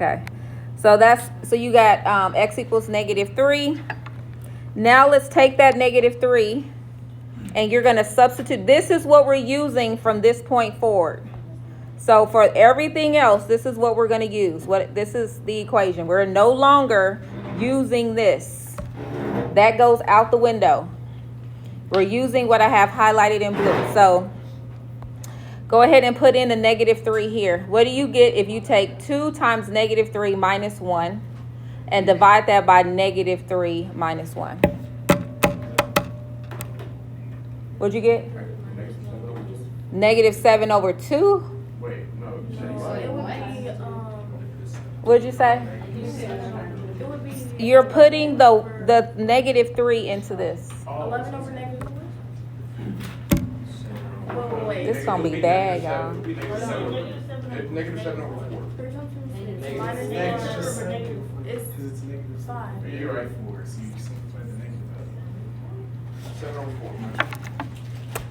Okay. So so you got x equals -3. Now let's take that -3 and you're going to substitute. This is what we're using from this point forward. So for everything else, this is what we're going to use. This is the equation. We're no longer using this. That goes out the window. We're using what I have highlighted in blue. So go ahead and put in the -3 here. What do you get if you take 2 times -3 minus 1 and divide that by -3 minus 1? What'd you get? -7 over 2? Wait, no. What'd you say? You're putting the -3 into this. 11 over -4? Wait. This gonna be bad, y'all. -7 over 4. It's 5. Yeah, you're right. 7 over 4.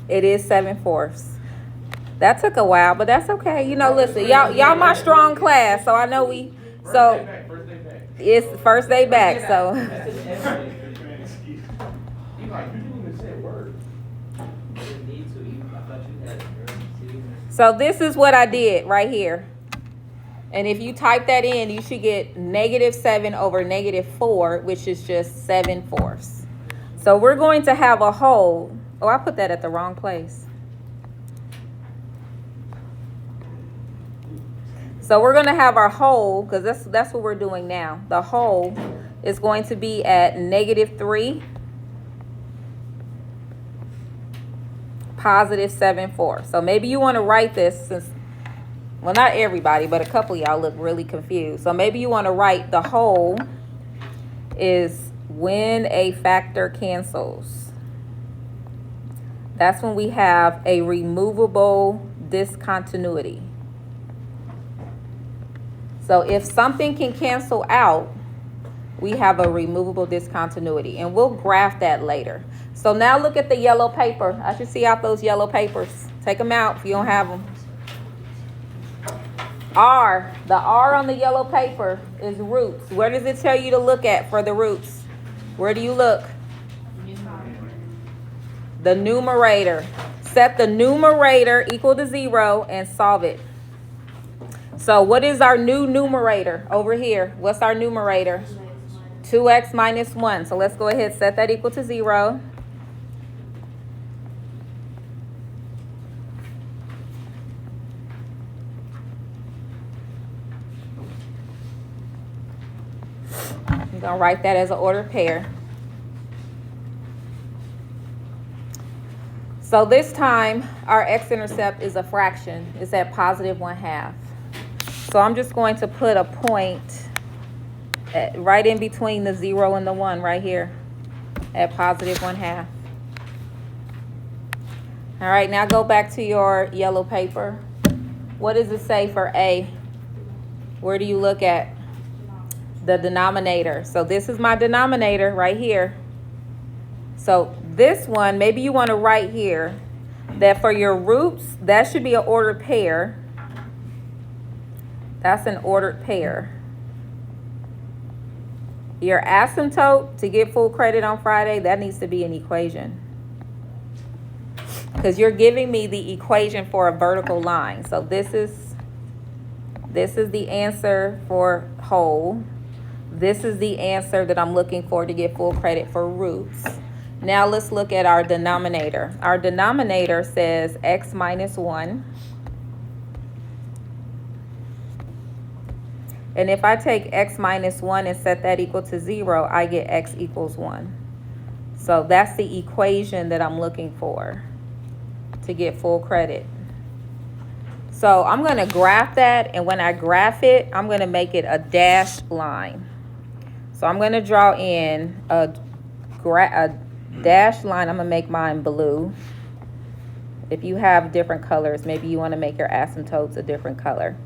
It is 7/4. That took a while, but that's okay. You know, listen, y'all my strong class, so I know we. So it's first day back. So. So this is what I did right here. And if you type that in, you should get -7 over -4, which is just 7/4. So we're going to have a whole. Oh, I put that at the wrong place. So we're going to have our whole, because that's what we're doing now. The whole is going to be at -3, positive 7/4. So maybe you want to write this since, well, not everybody, but a couple of y'all look really confused. So maybe you want to write the whole is when a factor cancels. That's when we have a removable discontinuity. So if something can cancel out, we have a removable discontinuity. And we'll graph that later. So now look at the yellow paper. I should see out those yellow papers. Take them out if you don't have them. R. The R on the yellow paper is roots. Where does it tell you to look at for the roots? Where do you look? The numerator. Set the numerator equal to 0 and solve it. So what is our new numerator over here? What's our numerator? 2x minus 1. So let's go ahead and set that equal to 0. I'm going to write that as an ordered pair. So this time, our x-intercept is a fraction. It's at positive 1/2. So I'm just going to put a point right in between the 0 and the 1 right here at positive 1/2. All right, now go back to your yellow paper. What does it say for A? Where do you look at? The denominator. So this is my denominator right here. So this one, maybe you want to write here that for your roots, that should be an ordered pair. That's an ordered pair. Your asymptote, to get full credit on Friday, that needs to be an equation. Because you're giving me the equation for a vertical line. So this is the answer for whole. This is the answer that I'm looking for to get full credit for roots. Now let's look at our denominator. Our denominator says x minus 1. And if I take x minus 1 and set that equal to 0, I get x equals 1. So that's the equation that I'm looking for to get full credit. So I'm going to graph that, and when I graph it, I'm going to make it a dashed line. So I'm going to draw in a dashed line. I'm going to make mine blue. If you have different colors, maybe you want to make your asymptotes a different color.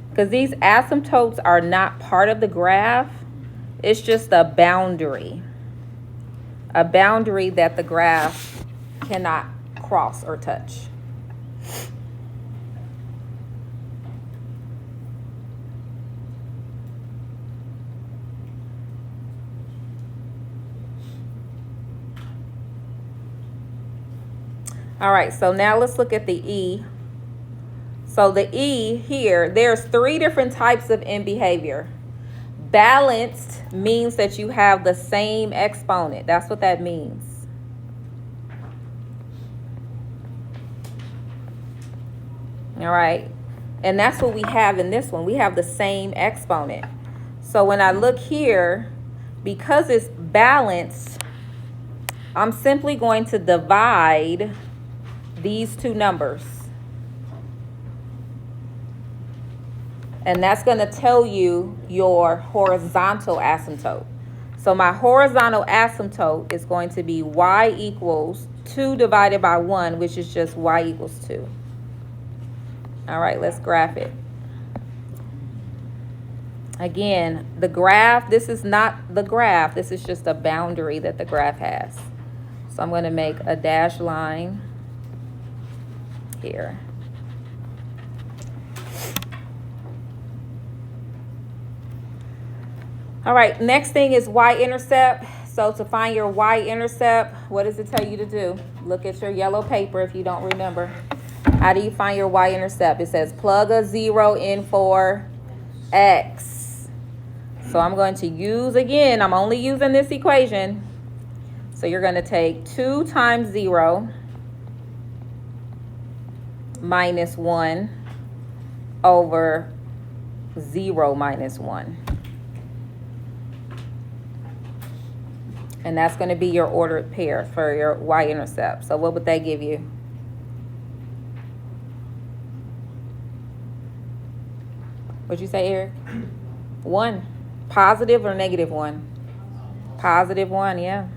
Because these asymptotes are not part of the graph. It's just a boundary. A boundary that the graph cannot cross or touch. All right, so now let's look at the E. So the E here, there's 3 different types of end behavior. Balanced means that you have the same exponent. That's what that means. All right, and that's what we have in this one. We have the same exponent. So when I look here, because it's balanced, I'm simply going to divide these 2 numbers. And that's going to tell you your horizontal asymptote. So my horizontal asymptote is going to be y equals 2 divided by 1, which is just y equals 2. All right, let's graph it. Again, the graph, this is not the graph. This is just a boundary that the graph has. So I'm going to make a dashed line here. All right, next thing is y-intercept. So to find your y-intercept, what does it tell you to do? Look at your yellow paper if you don't remember. How do you find your y-intercept? It says plug a 0 in for x. So I'm going to use, again, I'm only using this equation. So you're going to take 2 times 0 minus 1 over 0 minus 1. And that's going to be your ordered pair for your y-intercept. So what would that give you? What'd you say, Eric? 1. Positive or negative 1? Positive 1, yeah.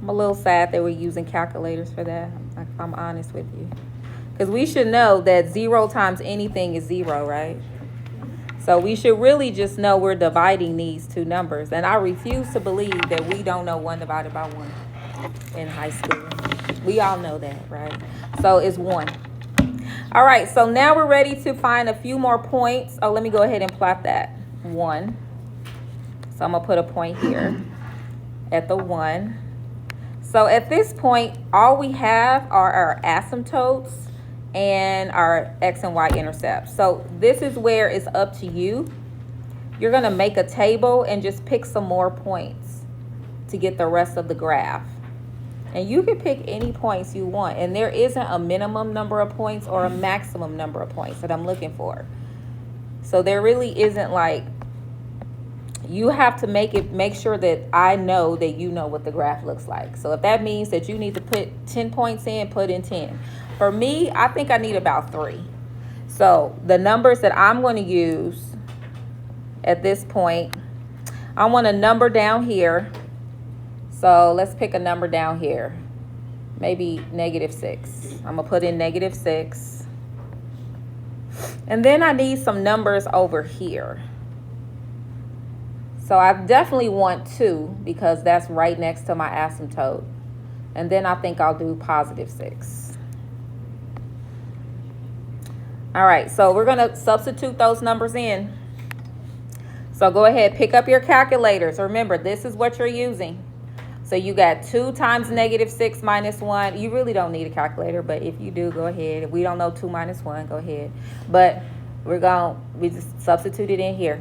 I'm a little sad that we're using calculators for that, if I'm honest with you. Because we should know that 0 times anything is 0, right? So we should really just know we're dividing these 2 numbers. And I refuse to believe that we don't know 1 divided by 1 in high school. We all know that, right? So it's 1. All right, so now we're ready to find a few more points. Oh, let me go ahead and plot that. 1. So I'm going to put a point here at the 1. So at this point, all we have are our asymptotes and our x and y intercepts. So this is where it's up to you. You're going to make a table and just pick some more points to get the rest of the graph. And you can pick any points you want. And there isn't a minimum number of points or a maximum number of points that I'm looking for. So there really isn't like, you have to make sure that I know that you know what the graph looks like. So if that means that you need to put 10 points in, put in 10. For me, I think I need about 3. So the numbers that I'm going to use at this point, I want a number down here. So let's pick a number down here. Maybe -6. I'm going to put in -6. And then I need some numbers over here. So I definitely want 2 because that's right next to my asymptote. And then I think I'll do +6. All right, so we're going to substitute those numbers in. So go ahead, pick up your calculators. Remember, this is what you're using. So you got 2 times -6 minus 1. You really don't need a calculator, but if you do, go ahead. If we don't know 2 minus 1, go ahead. But we just substitute it in here.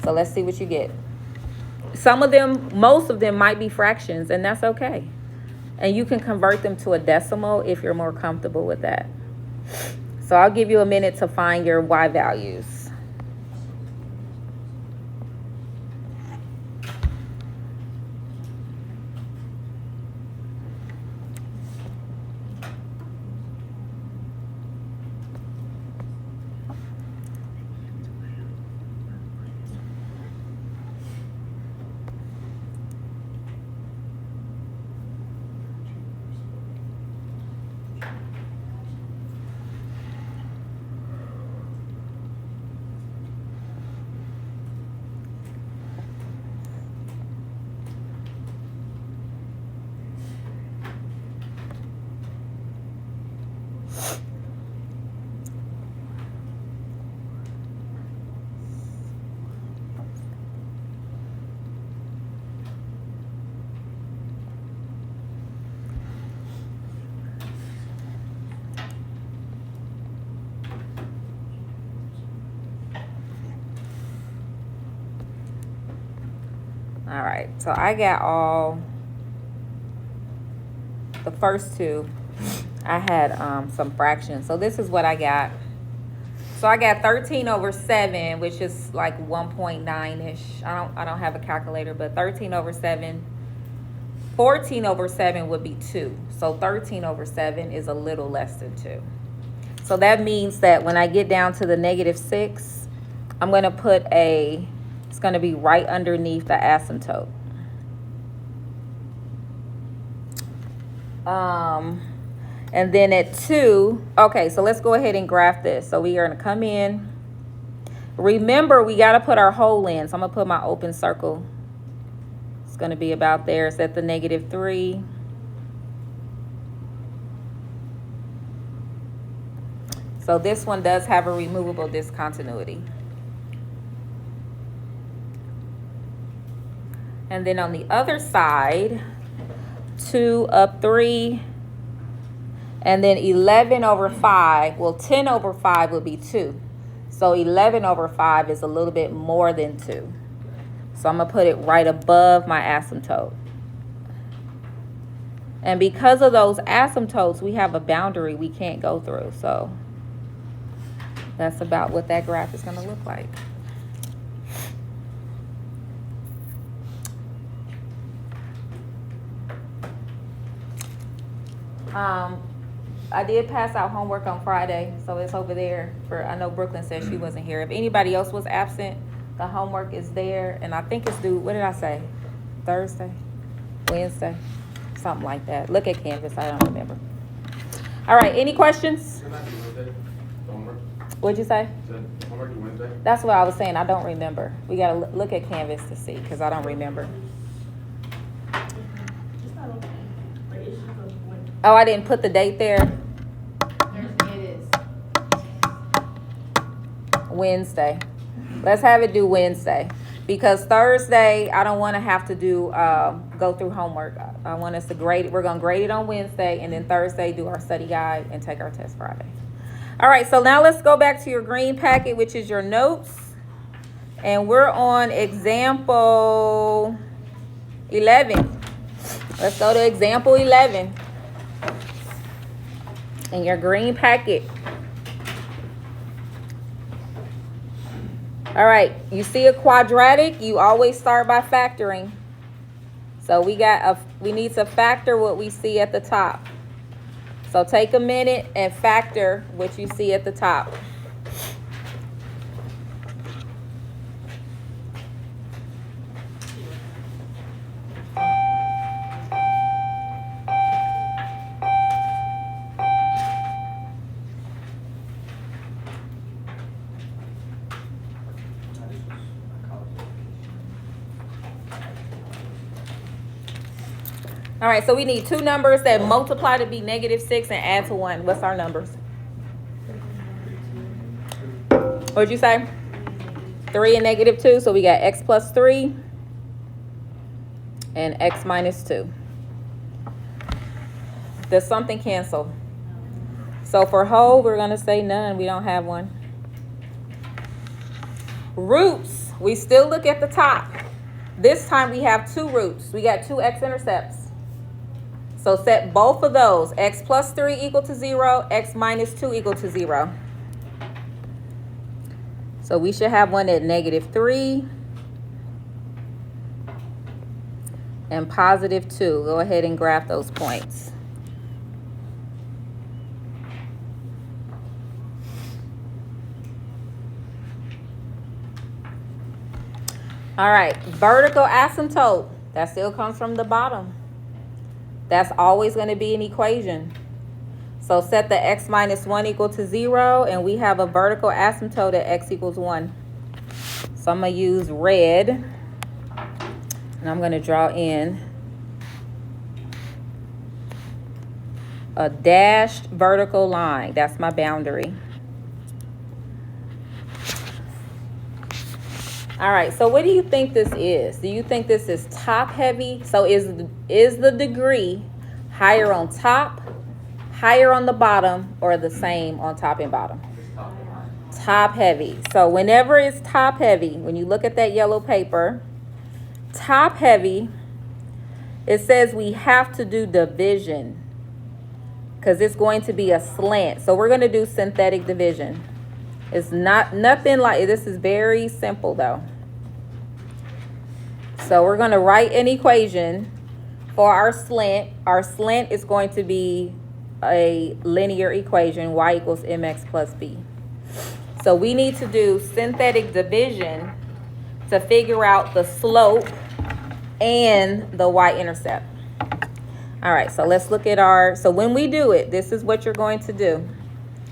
So let's see what you get. Some of them, most of them might be fractions, and that's okay. And you can convert them to a decimal if you're more comfortable with that. So I'll give you a minute to find your y values. All right, so I got all the first two. I had some fractions. So this is what I got. So I got 13 over 7, which is like 1.9-ish. I don't have a calculator, but 13 over 7. 14 over 7 would be 2. So 13 over 7 is a little less than 2. So that means that when I get down to the -6, I'm going to put it's going to be right underneath the asymptote. And then at 2, okay, so let's go ahead and graph this. So we are going to come in. Remember, we got to put our hole in. So I'm going to put my open circle. It's going to be about there. It's at the -3. So this one does have a removable discontinuity. And then on the other side, 2 up 3, and then 11 over 5. Well, 10 over 5 would be 2. So 11 over 5 is a little bit more than 2. So I'm going to put it right above my asymptote. And because of those asymptotes, we have a boundary we can't go through. So that's about what that graph is going to look like. I did pass out homework on Friday, so it's over there. I know Brooklyn said she wasn't here. If anybody else was absent, the homework is there, and I think it's due, what did I say? Thursday? Wednesday? Something like that. Look at Canvas, I don't remember. All right, any questions? Can I do Wednesday? Homework? What'd you say? Is homework do Wednesday? That's what I was saying, I don't remember. We gotta look at Canvas to see, because I don't remember. It's not okay. But it's just a when. Oh, I didn't put the date there. Thursday it is. Wednesday. Let's have it do Wednesday, because Thursday I don't want to have to do go through homework. I want us to grade it. We're gonna grade it on Wednesday, and then Thursday do our study guide and take our test Friday. All right, so now let's go back to your green packet, which is your notes, and we're on example 11. Let's go to example 11 in your green packet. All right, you see a quadratic, you always start by factoring. So we need to factor what we see at the top. So take a minute and factor what you see at the top. All right, so we need two numbers that multiply to be -6 and add to 1. What's our numbers? What'd you say? 3 and -2. So we got x plus 3 and x minus 2. Does something cancel? So for whole, we're going to say none. We don't have one. Roots, we still look at the top. This time we have two roots. We got two x-intercepts. So set both of those, x plus 3 equal to 0, x minus 2 equal to 0. So we should have one at -3 and +2. Go ahead and graph those points. All right, vertical asymptote, that still comes from the bottom. That's always going to be an equation. So set the x minus 1 equal to 0, and we have a vertical asymptote at x equals 1. So I'm going to use red, and I'm going to draw in a dashed vertical line. That's my boundary. All right, so what do you think this is? Do you think this is top heavy? So is the degree higher on top, higher on the bottom, or the same on top and bottom? Top heavy. So whenever it's top heavy, when you look at that yellow paper, top heavy, it says we have to do division because it's going to be a slant. So we're going to do synthetic division. It's nothing like, this is very simple though. So we're going to write an equation for our slant. Our slant is going to be a linear equation, y equals mx plus b. So we need to do synthetic division to figure out the slope and the y-intercept. All right, so let's look at so when we do it, this is what you're going to do.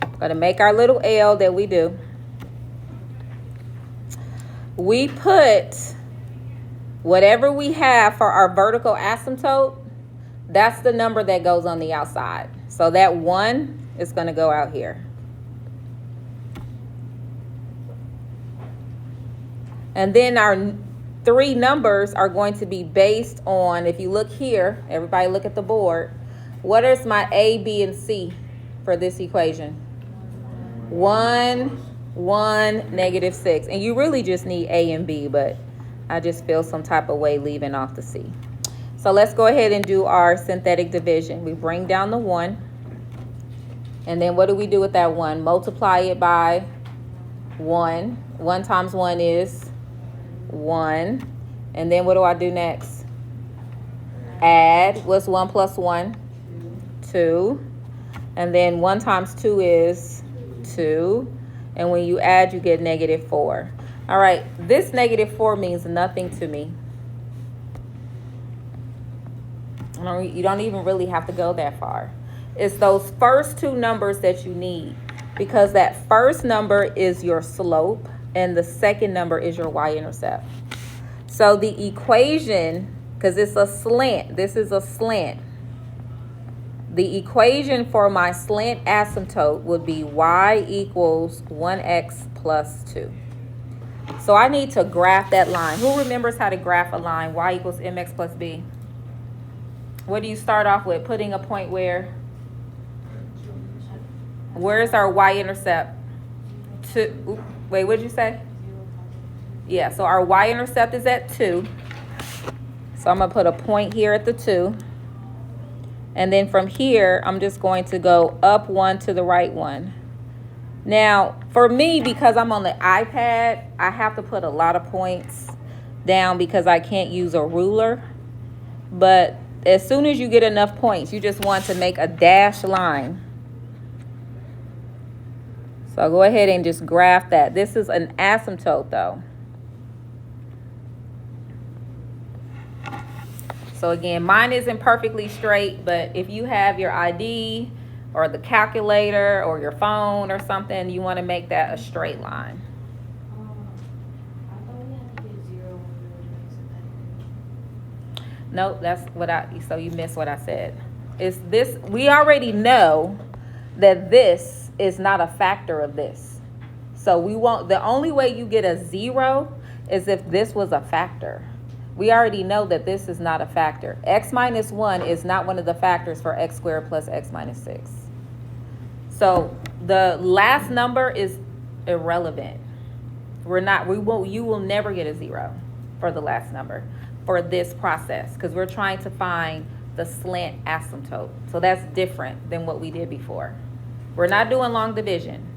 We're going to make our little L that we do. We put whatever we have for our vertical asymptote, that's the number that goes on the outside. So that 1 is going to go out here. And then our 3 numbers are going to be based on, if you look here, everybody look at the board. What is my A, B, and C for this equation? 1, 1, negative 6. And you really just need A and B, but I just feel some type of way leaving off the C. So let's go ahead and do our synthetic division. We bring down the 1. And then what do we do with that 1? Multiply it by 1. 1 times 1 is 1. And then what do I do next? Add. What's 1 plus 1? 2. And then 1 times 2 is 2. And when you add, you get negative 4. All right, this negative 4 means nothing to me. You don't even really have to go that far. It's those first 2 numbers that you need, because that first number is your slope and the second number is your y-intercept. So the equation, because it's a slant, this is a slant. The equation for my slant asymptote would be y equals 1x plus 2. So I need to graph that line. Who remembers how to graph a line? Y equals mx plus b. What do you start off with? Putting a point where? Where's our y-intercept? Wait, what did you say? Yeah, so our y-intercept is at 2. So I'm going to put a point here at the 2. And then from here, I'm just going to go up 1 to the right 1. Now, for me, because I'm on the iPad, I have to put a lot of points down because I can't use a ruler. But as soon as you get enough points, you just want to make a dashed line. So go ahead and just graph that. This is an asymptote, though. So again, mine isn't perfectly straight, but if you have your ID or the calculator or your phone or something, you want to make that a straight line. I thought we had to get 0 when we were doing synthetic. Nope, so you missed what I said. It's this, we already know that this is not a factor of this. So the only way you get a 0 is if this was a factor. We already know that this is not a factor. X minus 1 is not one of the factors for x squared plus x minus 6. So the last number is irrelevant. You will never get a 0 for the last number for this process, because we're trying to find the slant asymptote. So that's different than what we did before. We're not doing long division.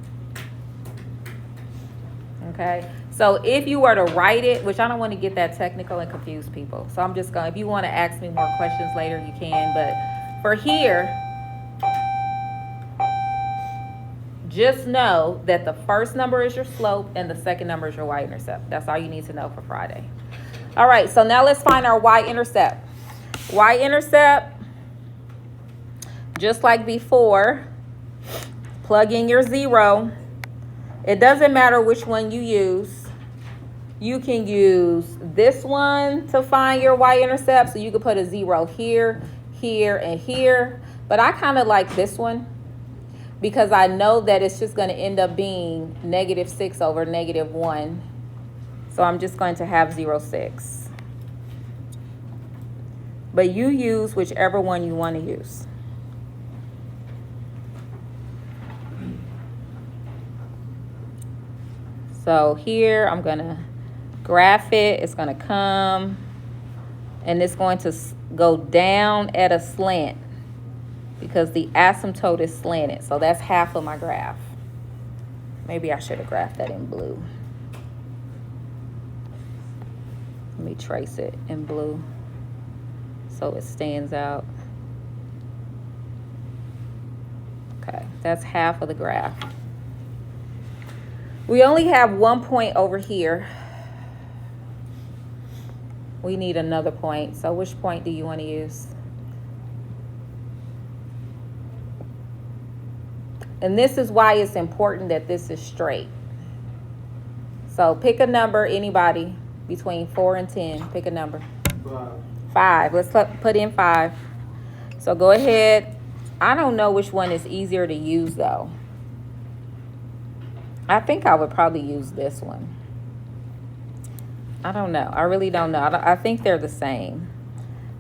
Okay, so if you were to write it, which I don't want to get that technical and confuse people, so I'm just going, if you want to ask me more questions later, you can, but for here, just know that the first number is your slope and the second number is your y-intercept. That's all you need to know for Friday. All right, so now let's find our y-intercept. Y-intercept, just like before, plug in your 0. It doesn't matter which one you use. You can use this one to find your y-intercept. So you could put a 0 here, here, and here. But I kind of like this one because I know that it's just going to end up being -6 over -1. So I'm just going to have 0, 6. But you use whichever one you want to use. So here I'm going to graph it. It's going to come And it's going to go down at a slant because the asymptote is slanted. So that's half of my graph. Maybe I should have graphed that in blue. Let me trace it in blue so it stands out. Okay, that's half of the graph. We only have 1 point over here. We need another point. So which point do you want to use? And this is why it's important that this is straight. So pick a number, anybody, between 4 and 10. Pick a number. 5. Let's put in 5. So go ahead. I don't know which one is easier to use though. I think I would probably use this one. I don't know. I really don't know. I think they're the same.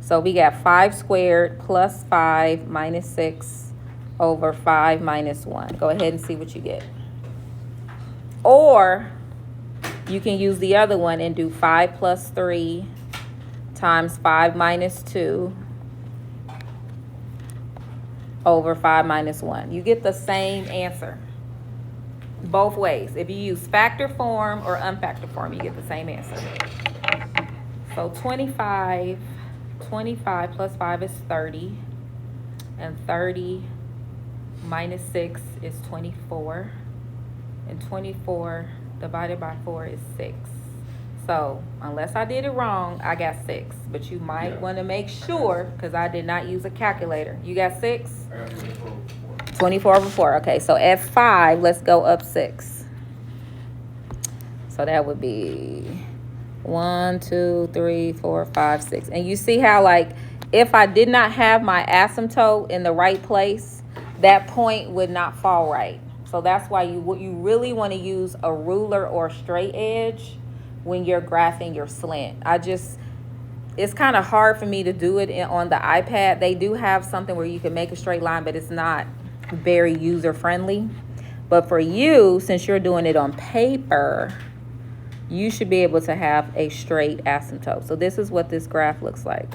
So we got 5 squared plus 5 minus 6 over 5 minus 1. Go ahead and see what you get. Or you can use the other one and do 5 plus 3 times 5 minus 2 over 5 minus 1. You get the same answer both ways. If you use factor form or unfactor form, you get the same answer. So 25 plus 5 is 30. And 30 minus 6 is 24. And 24 divided by 4 is 6. So unless I did it wrong, I got 6. But you might want to make sure, because I did not use a calculator. You got 6? I got 24. 24 over 4. Okay, so at 5, let's go up 6. So that would be 1, 2, 3, 4, 5, 6. And you see how, like, if I did not have my asymptote in the right place, that point would not fall right. So that's why you really want to use a ruler or straight edge when you're graphing your slant. It's kind of hard for me to do it on the iPad. They do have something where you can make a straight line, but it's not very user friendly. But for you, since you're doing it on paper, you should be able to have a straight asymptote. So this is what this graph looks like.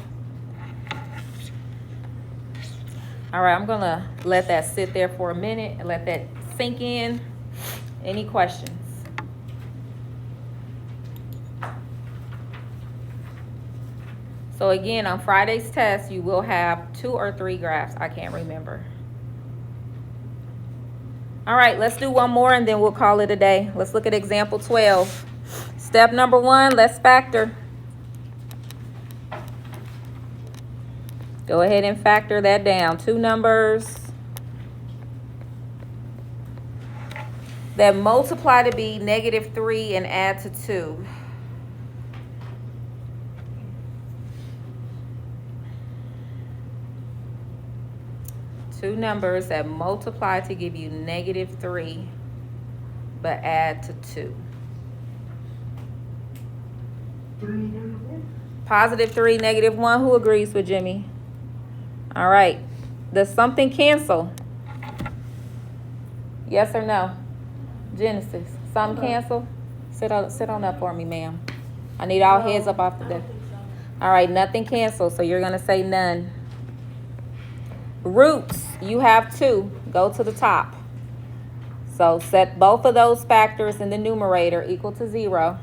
All right, I'm gonna let that sit there for a minute and let that sink in. Any questions? So again, on Friday's test, you will have 2 or 3 graphs. I can't remember. All right, let's do one more and then we'll call it a day. Let's look at example 12. Step number 1, let's factor. Go ahead and factor that down. 2 numbers that multiply to be -3 and add to 2. Two numbers that multiply to give you -3, but add to 2. +3, -1. Who agrees with Jimmy? All right. Does something cancel? Yes or no? Genesis. Something cancel? Sit on up for me, ma'am. I need all heads up off the desk. All right, nothing cancels, so you're going to say none. Roots, you have 2. Go to the top. So set both of those factors in the numerator equal to 0.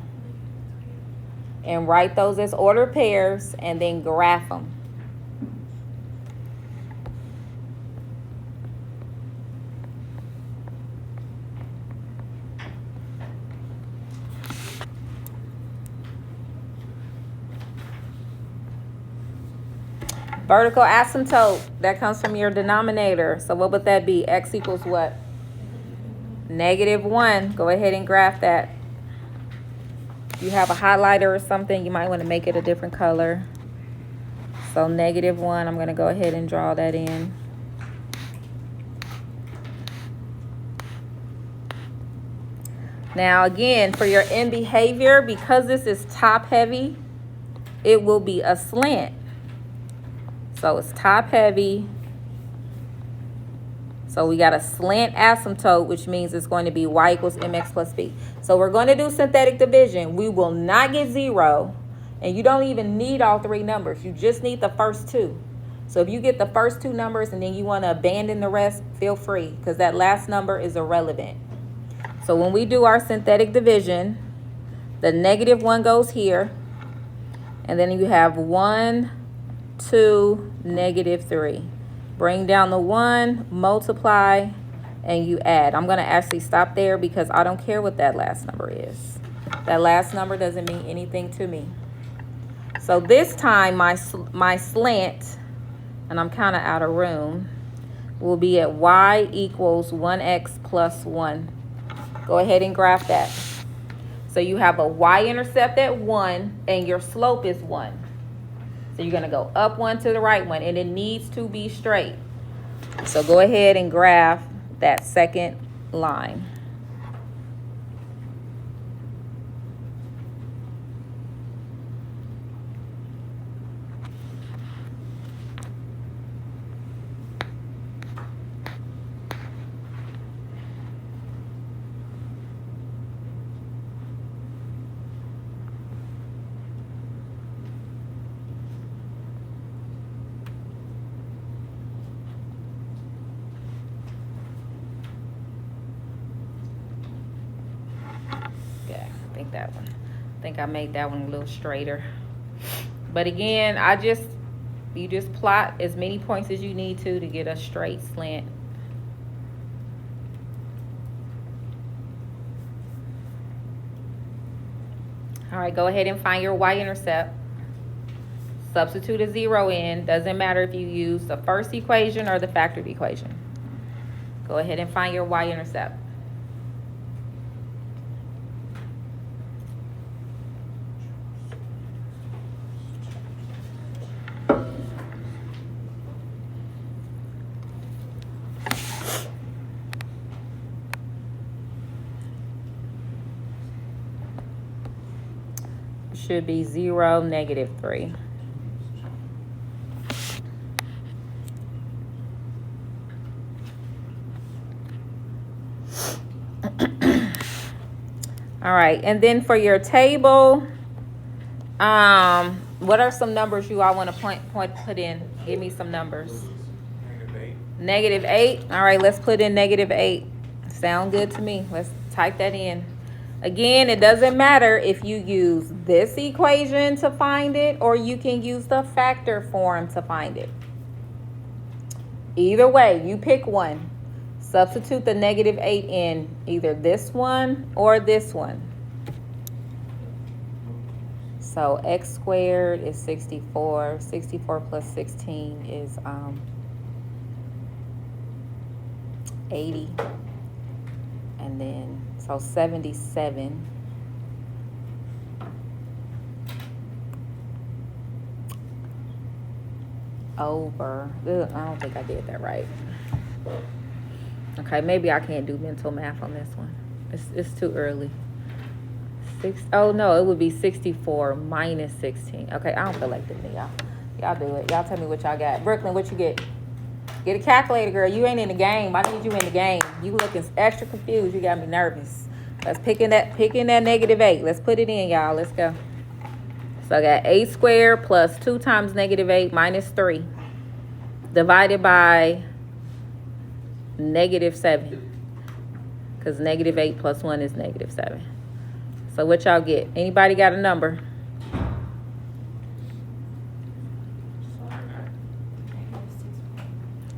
And write those as ordered pairs and then graph them. Vertical asymptote, that comes from your denominator. So what would that be? X equals what? -1. Go ahead and graph that. If you have a highlighter or something, you might want to make it a different color. So -1, I'm going to go ahead and draw that in. Now again, for your end behavior, because this is top heavy, it will be a slant. So it's top heavy. So we got a slant asymptote, which means it's going to be y equals mx plus b. So we're going to do synthetic division. We will not get 0 And you don't even need all three numbers. You just need the first two. So if you get the first two numbers and then you want to abandon the rest, feel free, because that last number is irrelevant. So when we do our synthetic division, the negative 1 goes here. And then you have 1, 2, negative 3. Bring down the 1, multiply, and you add. I'm going to actually stop there because I don't care what that last number is. That last number doesn't mean anything to me. So this time my slant, and I'm kind of out of room, will be at y equals 1x plus 1. Go ahead and graph that. So you have a y-intercept at 1, and your slope is 1. So you're going to go up 1 to the right 1, and it needs to be straight. So go ahead and graph that second line. That one. I think I made that one a little straighter. But again, you just plot as many points as you need to get a straight slant. All right, go ahead and find your y-intercept. Substitute a 0 in. Doesn't matter if you use the first equation or the factored equation. Go ahead and find your y-intercept. Should be 0, negative 3. All right, and then for your table, what are some numbers you all want to put in? Give me some numbers. Negative 8. All right, let's put in negative 8. Sound good to me. Let's type that in. Again, it doesn't matter if you use this equation to find it or you can use the factor form to find it. Either way, you pick one. Substitute the negative 8 in either this one or this one. So x squared is 64. 64 plus 16 is 80. And then, so 77. Over, I don't think I did that right. Okay, maybe I can't do mental math on this one. It's too early. Oh no, it would be 64 minus 16. Okay, I don't feel like doing it, y'all. Y'all do it. Y'all tell me what y'all got. Brooklyn, what you get? Get a calculator, girl. You ain't in the game. I need you in the game. You looking extra confused. You got me nervous. Let's pick in that negative 8. Let's put it in, y'all. Let's go. So I got 8 squared plus 2 times negative 8 minus 3 divided by negative 7. Because negative 8 plus 1 is negative 7. So what y'all get? Anybody got a number?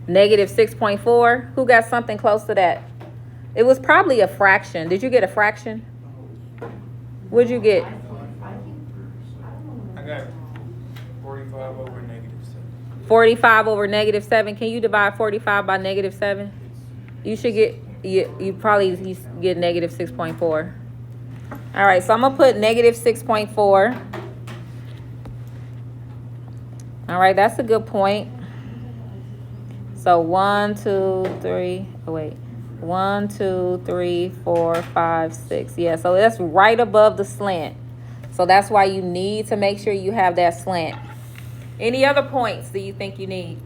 Negative 6.4. Who got something close to that? It was probably a fraction. Did you get a fraction? What'd you get? I got 45 over negative 7. 45 over negative 7. Can you divide 45 by negative 7? You should get, you probably get negative 6.4. All right, so I'm going to put negative 6.4. All right, that's a good point. So 1, 2, 3, oh wait. 1, 2, 3, 4, 5, 6. Yeah, so that's right above the slant. So that's why you need to make sure you have that slant. Any other points that you think you need?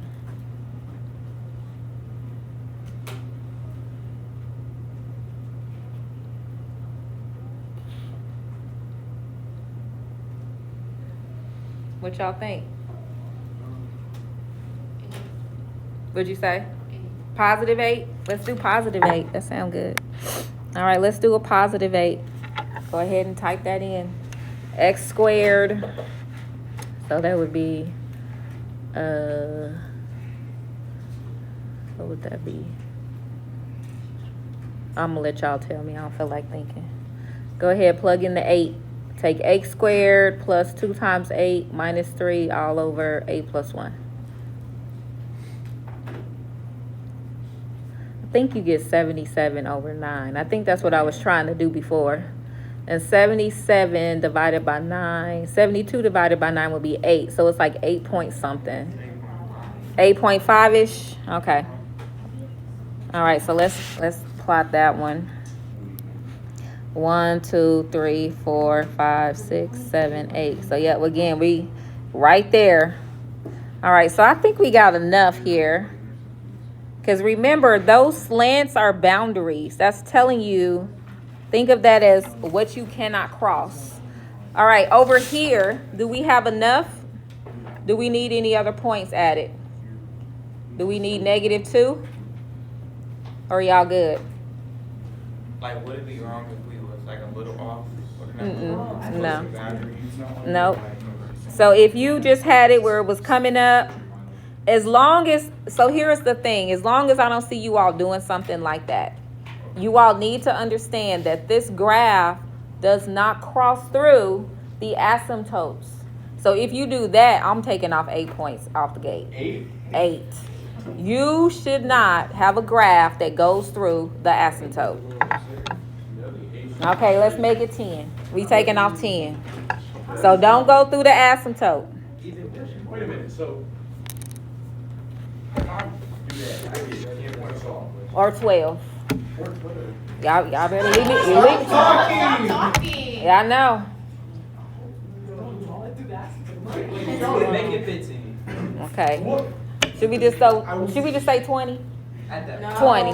What y'all think? What'd you say? Positive 8? Let's do positive 8. That sounds good. All right, let's do a positive 8. Go ahead and type that in. X squared. So that would be, what would that be? I'm gonna let y'all tell me. I don't feel like thinking. Go ahead, plug in the 8. Take x squared plus 2 times 8 minus 3 all over 8 plus 1. I think you get 77 over 9. I think that's what I was trying to do before. And 77 divided by 9, 72 divided by 9 would be 8. So it's like 8 point something. 8.5-ish? Okay. All right, so let's plot that one. 1, 2, 3, 4, 5, 6, 7, 8. So yeah, again, we right there. All right, so I think we got enough here. Because remember, those slants are boundaries. That's telling you, think of that as what you cannot cross. All right, over here, do we have enough? Do we need any other points added? Do we need -2? Or y'all good? Like, would it be wrong if we was like a little off? No. Nope. So if you just had it where it was coming up, as long as, so here's the thing, as long as I don't see you all doing something like that, you all need to understand that this graph does not cross through the asymptotes. So if you do that, I'm taking off 8 points off the gate. 8. You should not have a graph that goes through the asymptote. Okay, let's make it 10. We taking off 10. So don't go through the asymptote. Wait a minute, so. If I do that, I get 10 points off. Or 12. Y'all better leave me. Stop talking. Yeah, I know. Make it 15. Okay. Should we just say 20? At that. 20.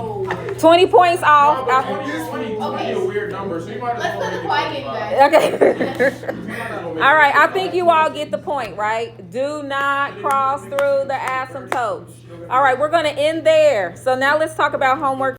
20 points off. No, but 20 might be a weird number, so you might as Let's well put the make it quiet 25. Okay. All right, I think you all get the point, right? Do not cross through the asymptotes. All right, we're going to end there. So now let's talk about homework